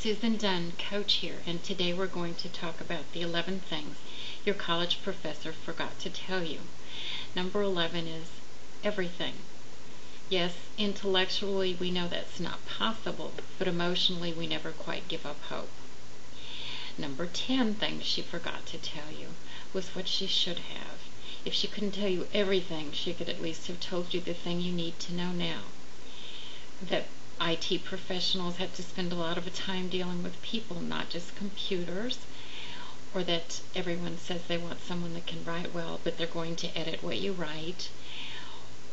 Susan Dunn, coach here, and today we're going to talk about the 11 things your college professor forgot to tell you. Number 11 is everything. Yes, intellectually we know that's not possible, but emotionally we never quite give up hope. Number 10 things she forgot to tell you was what she should have. If she couldn't tell you everything, she could at least have told you the thing you need to know now. That IT professionals have to spend a lot of time dealing with people, not just computers, or that everyone says they want someone that can write well, but they're going to edit what you write.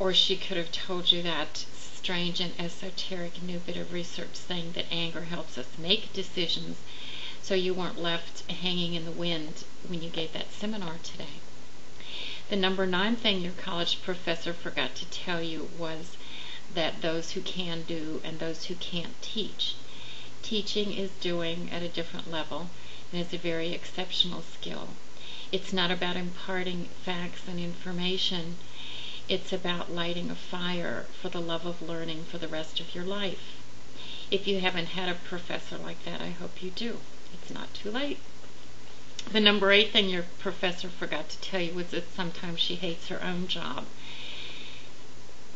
Or she could have told you that strange and esoteric new bit of research saying that anger helps us make decisions, so you weren't left hanging in the wind when you gave that seminar today. The number 9 thing your college professor forgot to tell you was that those who can do and those who can't teach. Teaching is doing at a different level and is a very exceptional skill. It's not about imparting facts and information. It's about lighting a fire for the love of learning for the rest of your life. If you haven't had a professor like that, I hope you do. It's not too late. The number 8 thing your professor forgot to tell you was that sometimes she hates her own job.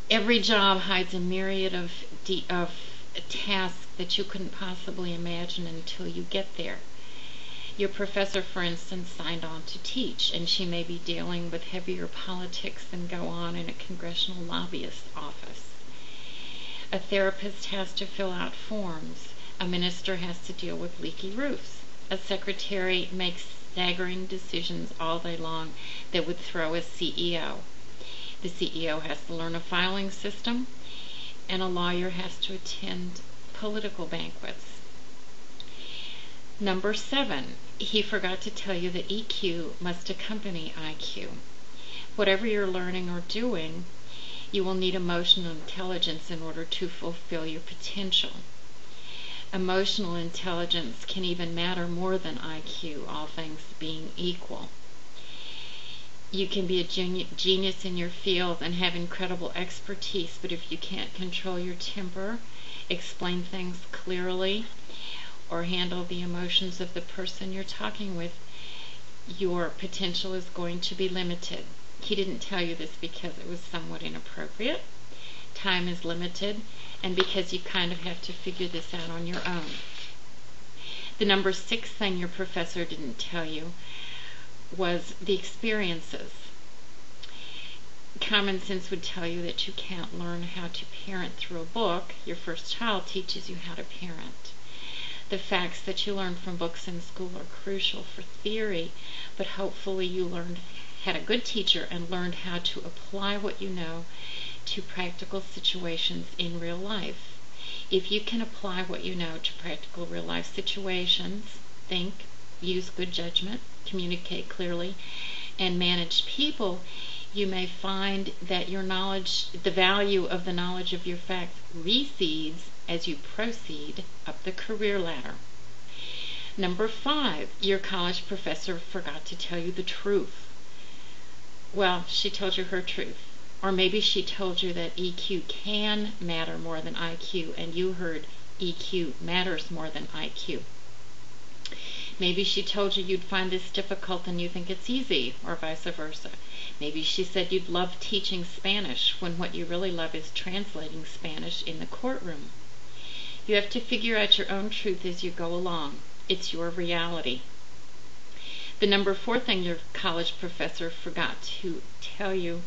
Every job hides a myriad of tasks that you couldn't possibly imagine until you get there. Your professor, for instance, signed on to teach, and she may be dealing with heavier politics than go on in a congressional lobbyist's office. A therapist has to fill out forms. A minister has to deal with leaky roofs. A secretary makes staggering decisions all day long that would throw a CEO. The CEO has to learn a filing system, and a lawyer has to attend political banquets. Number 7, he forgot to tell you that EQ must accompany IQ. Whatever you're learning or doing, you will need emotional intelligence in order to fulfill your potential. Emotional intelligence can even matter more than IQ, all things being equal. You can be a genius in your field and have incredible expertise, but if you can't control your temper, explain things clearly, or handle the emotions of the person you're talking with, your potential is going to be limited. He didn't tell you this because it was somewhat inappropriate. Time is limited, and because you kind of have to figure this out on your own. The number 6 thing your professor didn't tell you was the experiences. Common sense would tell you that you can't learn how to parent through a book. Your first child teaches you how to parent. The facts that you learn from books in school are crucial for theory, but hopefully you had a good teacher and learned how to apply what you know to practical situations in real life. If you can apply what you know to practical real life situations, think, use good judgment, communicate clearly, and manage people, you may find that your knowledge, the value of the knowledge of your facts, recedes as you proceed up the career ladder. Number 5, your college professor forgot to tell you the truth. Well, she told you her truth. Or maybe she told you that EQ can matter more than IQ, and you heard EQ matters more than IQ. Maybe she told you you'd find this difficult and you think it's easy, or vice versa. Maybe she said you'd love teaching Spanish when what you really love is translating Spanish in the courtroom. You have to figure out your own truth as you go along. It's your reality. The number 4 thing your college professor forgot to tell you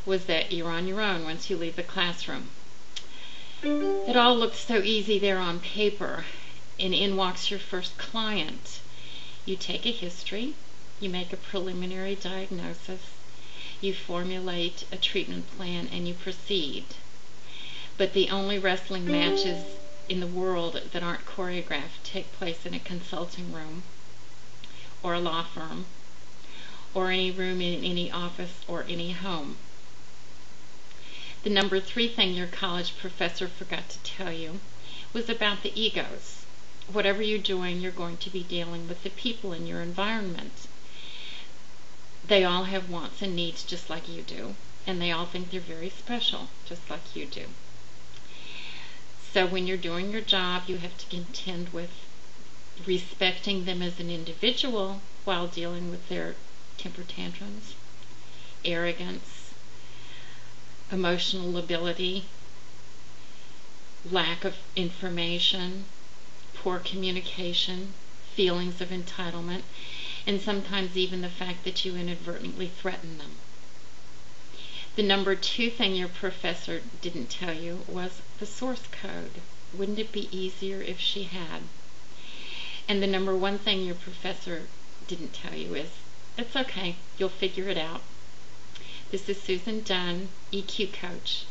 was that you're on your own once you leave the classroom. It all looks so easy there on paper, and in walks your first client. You take a history, you make a preliminary diagnosis, you formulate a treatment plan, and you proceed. But the only wrestling matches in the world that aren't choreographed take place in a consulting room, or a law firm, or any room in any office or any home. The number 3 thing your college professor forgot to tell you was about the egos. Whatever you're doing, you're going to be dealing with the people in your environment. They all have wants and needs just like you do, and they all think they're very special just like you do. So when you're doing your job, you have to contend with respecting them as an individual while dealing with their temper tantrums, arrogance, emotional lability, lack of information, poor communication, feelings of entitlement, and sometimes even the fact that you inadvertently threaten them. The number 2 thing your professor didn't tell you was the source code. Wouldn't it be easier if she had? And the number 1 thing your professor didn't tell you is, it's okay, you'll figure it out. This is Susan Dunn, EQ Coach.